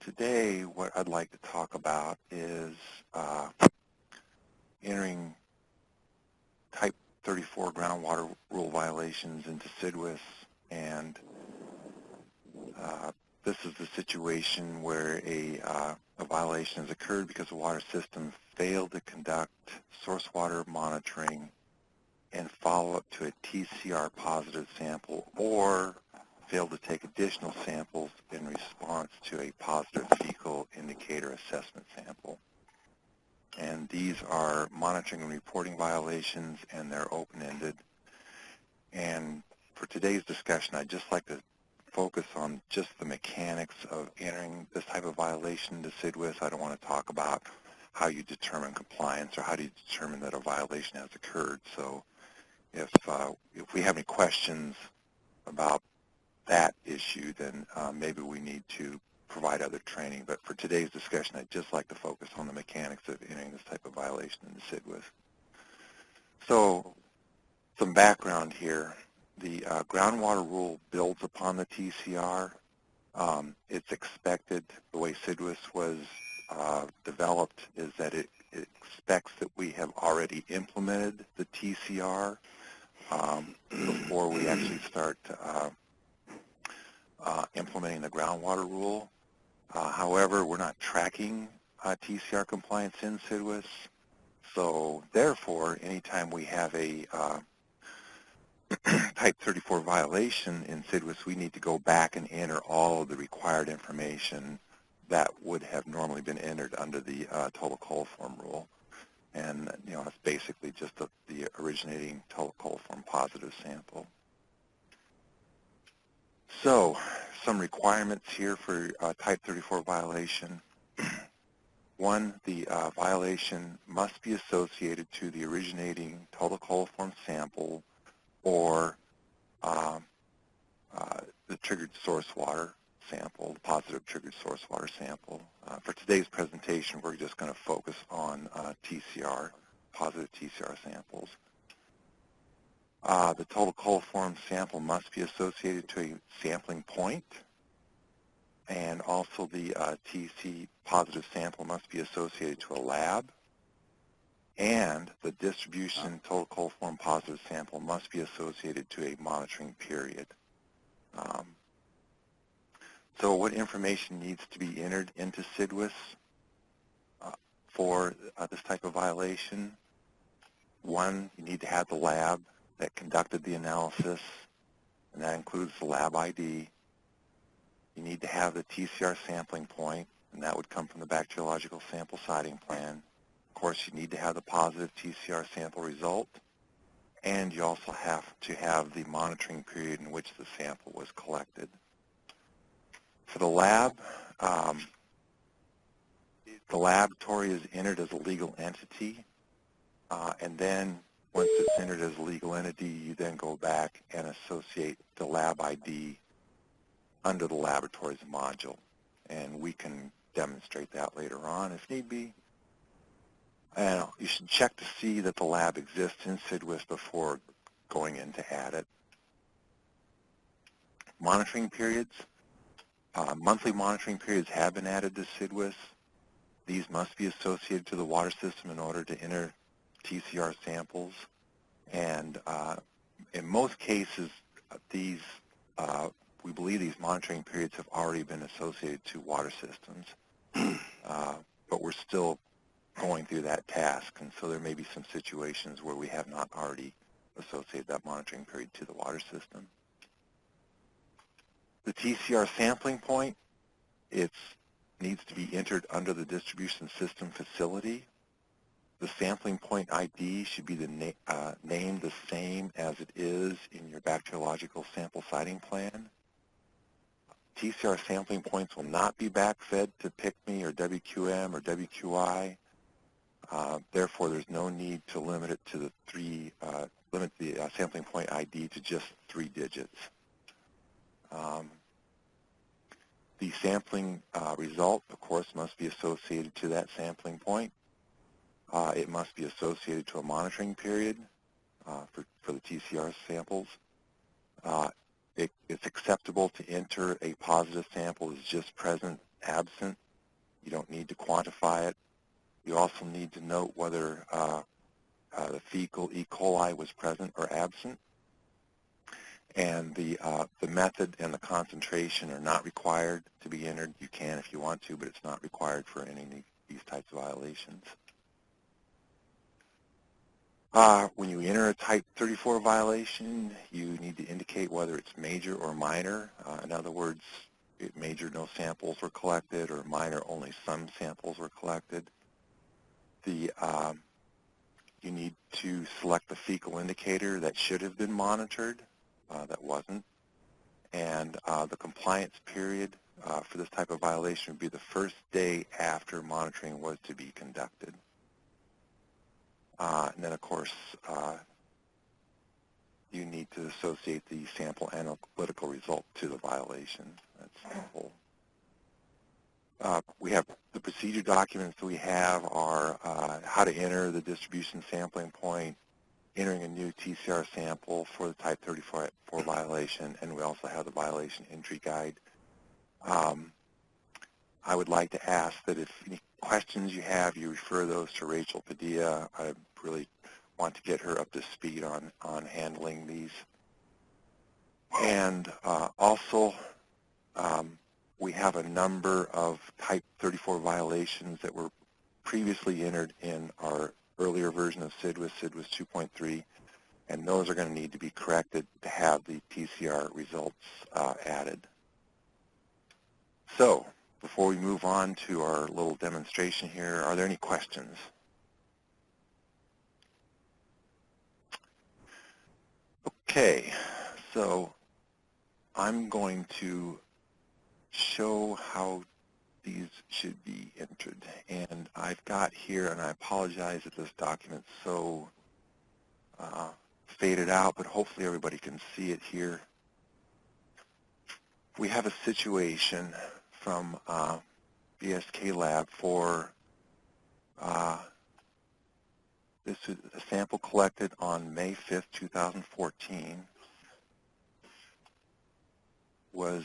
today what I'd like to talk about is entering Type 34 groundwater rule violations into SDWIS, and this is the situation where a violation has occurred because the water system failed to conduct source water monitoring and follow up to a TCR positive sample, or failed to take additional samples in response to a positive fecal indicator assessment sample. And these are monitoring and reporting violations, and they're open-ended. And for today's discussion, I'd just like to focus on just the mechanics of entering this type of violation into SDWIS. I don't want to talk about how you determine compliance or how do you determine that a violation has occurred. So if we have any questions about that issue, then maybe we need to provide other training. But for today's discussion, I'd just like to focus on the mechanics of entering this type of violation into SDWIS. So some background here. The groundwater rule builds upon the TCR. It's expected, the way SDWIS was developed, is that it expects that we have already implemented the TCR before we actually start implementing the groundwater rule. However, we're not tracking TCR compliance in SDWIS, so therefore, anytime we have a Type 34 violation in SDWIS, we need to go back and enter all of the required information that would have normally been entered under the total coliform rule. And, you know, it's basically just the originating total coliform positive sample. So, some requirements here for Type 34 violation. One, the violation must be associated to the originating total coliform sample or the triggered source water sample, the positive triggered source water sample. For today's presentation, we're just going to focus on TCR, positive TCR samples. The total coliform sample must be associated to a sampling point, and also the TC positive sample must be associated to a lab, and the distribution total coliform positive sample must be associated to a monitoring period. So what information needs to be entered into SDWIS for this type of violation? One, you need to have the lab that conducted the analysis, and that includes the lab ID. You need to have the TCR sampling point, and that would come from the bacteriological sample siting plan. Of course, you need to have the positive TCR sample result, and you also have to have the monitoring period in which the sample was collected. For the lab, the laboratory is entered as a legal entity, and then once it's entered as a legal entity, you then go back and associate the lab ID under the laboratory's module, and we can demonstrate that later on if need be. And you should check to see that the lab exists in SDWIS before going in to add it. Monitoring periods. Monthly monitoring periods have been added to SDWIS. These must be associated to the water system in order to enter TCR samples. And in most cases, we believe these monitoring periods have already been associated to water systems. But we're still going through that task, and so there may be some situations where we have not already associated that monitoring period to the water system. The TCR sampling point, it needs to be entered under the distribution system facility. The sampling point ID should be named the same as it is in your bacteriological sample siting plan. TCR sampling points will not be backfed to PICME or WQM or WQI. Therefore, there's no need to limit it to limit the sampling point ID to just 3 digits. The sampling result, of course, must be associated to that sampling point. It must be associated to a monitoring period for the TCR samples. It's acceptable to enter a positive sample as just present absent. You don't need to quantify it. You also need to note whether the fecal E. coli was present or absent. And the method and the concentration are not required to be entered. You can if you want to, but it's not required for any of these types of violations. When you enter a Type 34 violation, you need to indicate whether it's major or minor. In other words, major, no samples were collected, or minor, only some samples were collected. You need to select the fecal indicator that should have been monitored, that wasn't. And the compliance period for this type of violation would be the first day after monitoring was to be conducted. And then, of course, you need to associate the sample analytical result to the violation. That's simple. We have the procedure documents that we have are how to enter the distribution sampling point, entering a new TCR sample for the Type 34 violation, and we also have the violation entry guide. I would like to ask that if any questions you have, you refer those to Rachel Padilla. I really want to get her up to speed on handling these. And also, we have a number of Type 34 violations that were previously entered in our earlier version of SDWIS, SDWIS 2.3, and those are going to need to be corrected to have the TCR results added. So, before we move on to our little demonstration here, are there any questions? Okay, so I'm going to show how these should be entered. And I've got here, and I apologize that this document's so faded out, but hopefully everybody can see it here. We have a situation from BSK Lab for this is a sample collected on May 5th, 2014, was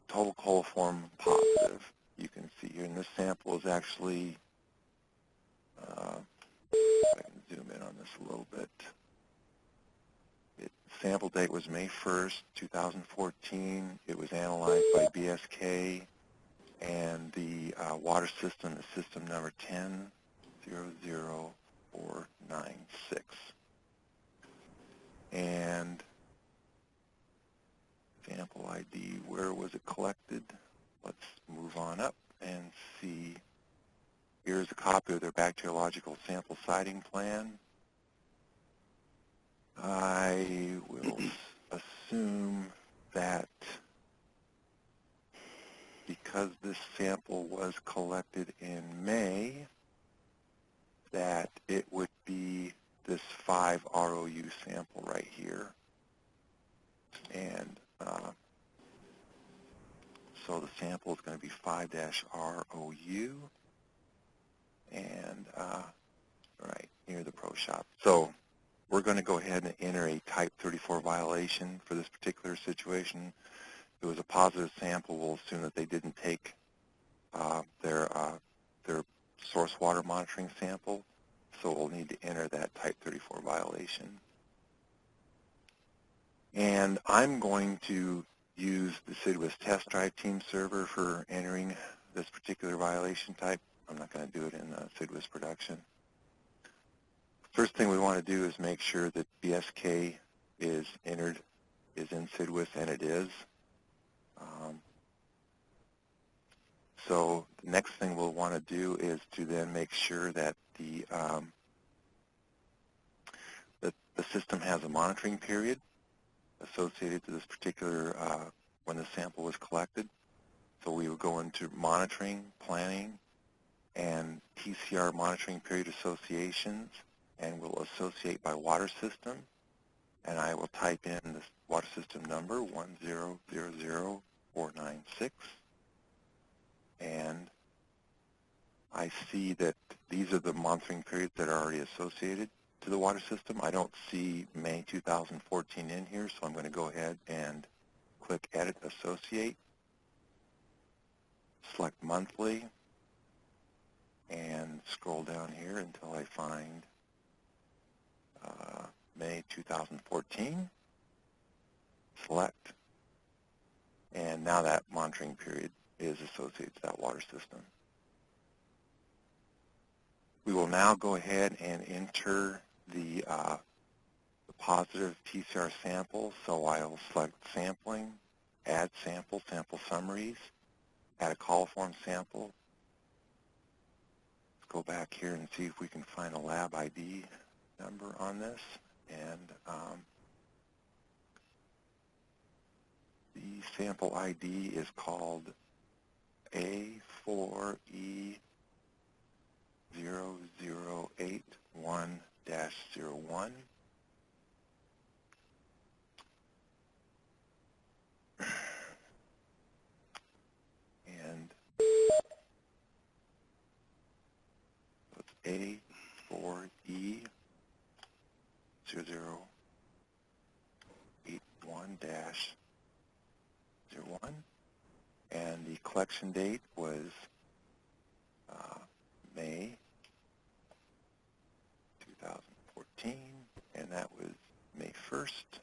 total coliform positive. You can see here, and this sample is actually, if I can zoom in on this a little bit, sample date was May 1st, 2014. It was analyzed by BSK, and the water system is system number 1000496. And sample ID, where was it collected? Let's move on up and see. Here's a copy of their bacteriological sample siting plan. I will assume that because this sample was collected in May, that it would be this 5 ROU sample right here. And so the sample is going to be 5-ROU, and right near the pro shop. So we're going to go ahead and enter a Type 34 violation for this particular situation. If it was a positive sample, we'll assume that they didn't take their source water monitoring sample, so we'll need to enter that Type 34 violation. And I'm going to use the SDWIS test drive team server for entering this particular violation type. I'm not going to do it in SDWIS production. First thing we want to do is make sure that BSK is entered, is in SDWIS, and it is. So the next thing we'll want to do is to then make sure that the system has a monitoring period associated to this particular, when the sample was collected. So we will go into monitoring, planning, and TCR monitoring period associations, and we'll associate by water system. And I will type in this water system number, 1000496. And I see that these are the monitoring periods that are already associated to the water system. I don't see May 2014 in here, so I'm going to go ahead and click Edit Associate. select monthly, and scroll down here until I find May 2014. Select, and now that monitoring period is associated to that water system. We will now go ahead and enter the positive TCR sample, so I'll select sampling, add sample, sample summaries, add a coliform sample. Let's go back here and see if we can find a lab ID number on this. And the sample ID is called A4E0081-01. And it's A4E0081-01. And the collection date was May 2014, and that was May 1st.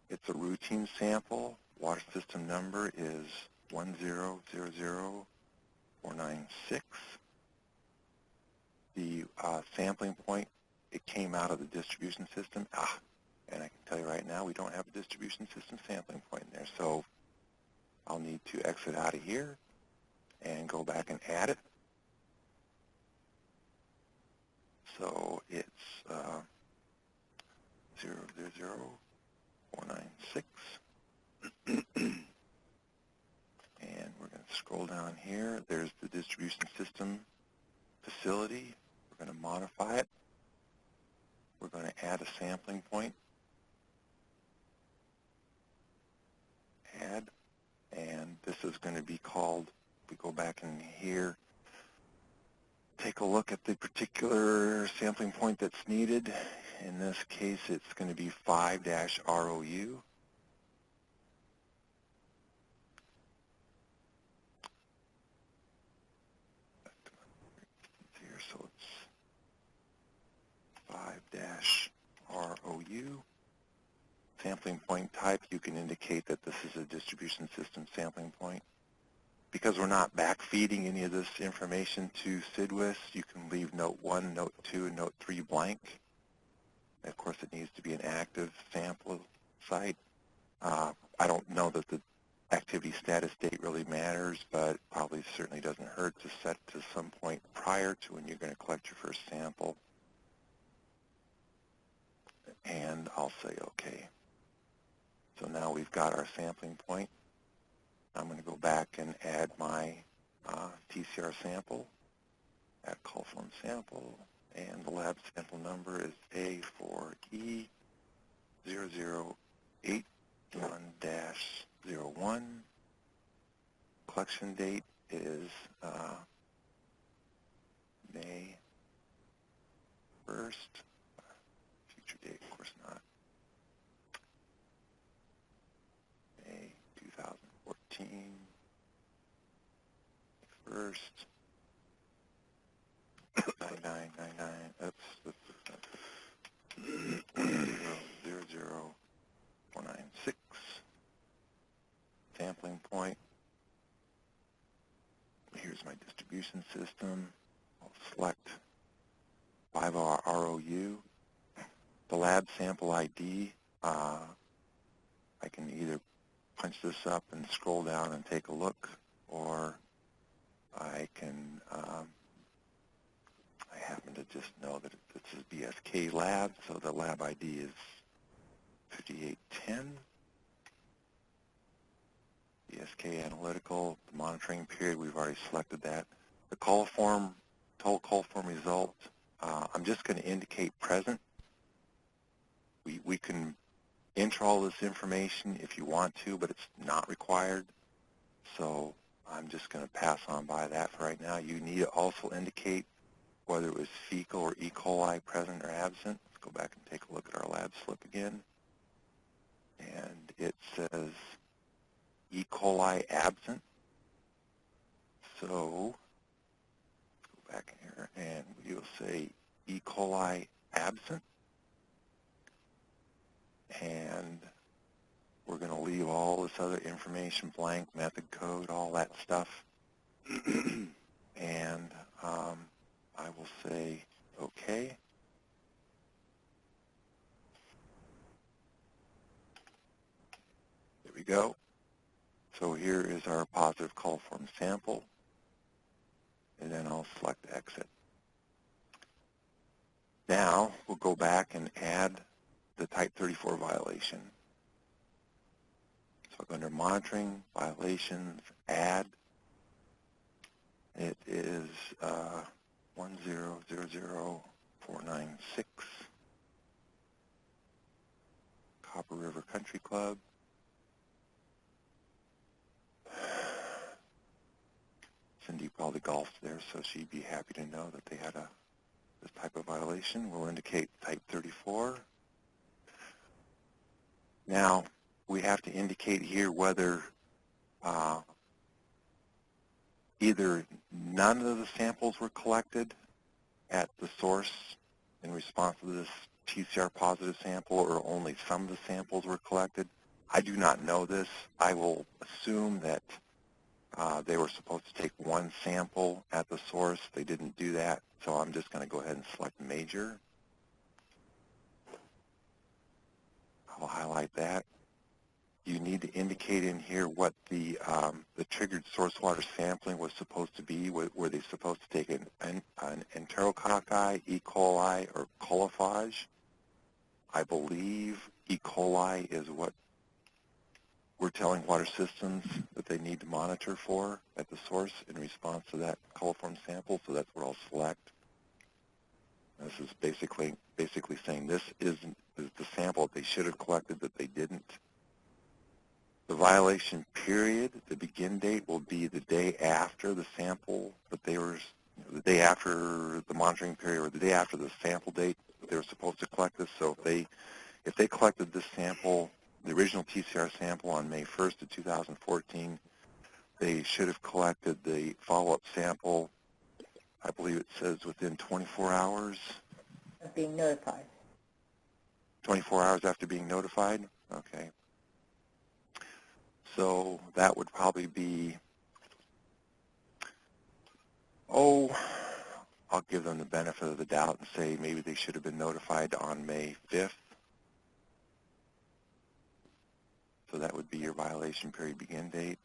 It's a routine sample. Water system number is 1000496. The sampling point, it came out of the distribution system. And I can tell you right now, we don't have a distribution system sampling point in there. So I'll need to exit out of here and go back and add it. So it's 000496. And we're going to scroll down here. There's the distribution system facility. We're going to modify it. We're going to add a sampling point. Add. And this is going to be called, if we go back in here, take a look at the particular sampling point that's needed. In this case, it's going to be 5-ROU. Here, so it's 5-ROU. Sampling point type, you can indicate that this is a distribution system sampling point. Because we're not backfeeding any of this information to SDWIS, you can leave Note 1, Note 2, and Note 3 blank. And of course, it needs to be an active sample site. I don't know that the activity status date really matters, but probably certainly doesn't hurt to set to some point prior to when you're going to collect your first sample. And I'll say OK. So now we've got our sampling point. I'm going to go back and add my TCR sample, add coliform sample, and the lab sample number is A4E0081-01. Collection date is May 1st. Future date, of course not. May 2014. First. 9999. Oops. 00496. Sampling point. Here's my distribution system. I'll select 5-ROU. The lab sample ID, I can either punch this up and scroll down and take a look, or I can, I happen to just know that this is BSK lab, so the lab ID is 5810. BSK analytical, the monitoring period, we've already selected that. The coliform, total coliform result, I'm just going to indicate present. We can enter all this information if you want to, but it's not required. So I'm just going to pass on by that for right now. You need to also indicate whether it was fecal or E. coli present or absent. Let's go back and take a look at our lab slip again. And it says E. coli absent. So go back here and we'll say E. coli absent. And we're going to leave all this other information blank, method code, all that stuff. And I will say OK. There we go. So here is our positive coliform sample. And then I'll select exit. Now we'll go back and add the type 34 violation. So I'll go under monitoring, violations, add. It is 1000496, Copper River Country Club. Cindy probably golfed there, so she'd be happy to know that they had this type of violation. We'll indicate type 34. Now, we have to indicate here whether either none of the samples were collected at the source in response to this TCR positive sample, or only some of the samples were collected. I do not know this. I will assume that they were supposed to take one sample at the source. They didn't do that, so I'm just going to go ahead and select major. I'll highlight that. You need to indicate in here what the triggered source water sampling was supposed to be. Were they supposed to take an enterococci, E. coli, or coliphage? I believe E. coli is what we're telling water systems that they need to monitor for at the source in response to that coliform sample, so that's what I'll select. This is basically saying this is the sample that they should have collected that they didn't. The violation period, the begin date, will be the day after the sample that they were, the day after the monitoring period, or the day after the sample date that they were supposed to collect this. So if they collected this sample, the original TCR sample, on May 1st of 2014, they should have collected the follow-up sample, I believe it says within 24 hours. Of being notified. 24 hours after being notified? Okay. So that would probably be, I'll give them the benefit of the doubt and say maybe they should have been notified on May 5th. So that would be your violation period begin date.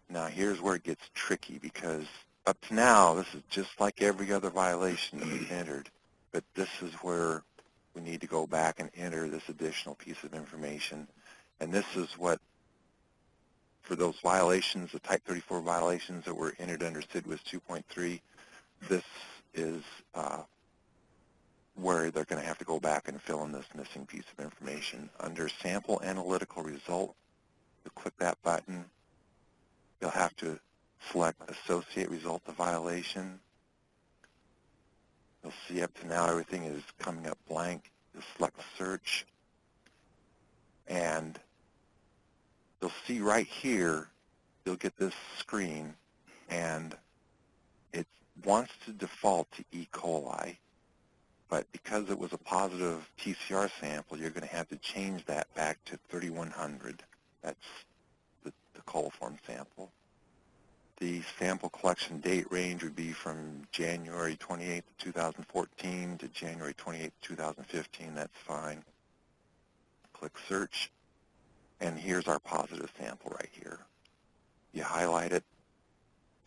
Now here's where it gets tricky, because up to now this is just like every other violation that we've entered, but this is where we need to go back and enter this additional piece of information. And this is what, for those violations, the type 34 violations that were entered under SDWIS 2.3, this is where they're going to have to go back and fill in this missing piece of information. Under sample analytical result, you click that button. You'll have to select associate result to violation. You'll see up to now everything is coming up blank. You'll select search, and you'll see right here, you'll get this screen, and it wants to default to E. coli, but because it was a positive TCR sample, you're going to have to change that back to 3100. That's the coliform sample. The sample collection date range would be from January 28th, 2014 to January 28th, 2015. That's fine. Click search. And here's our positive sample right here. You highlight it,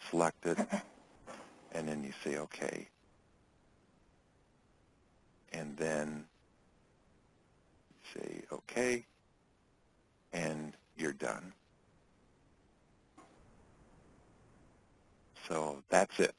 select it, and then you say OK. And then say OK, and you're done. So that's it.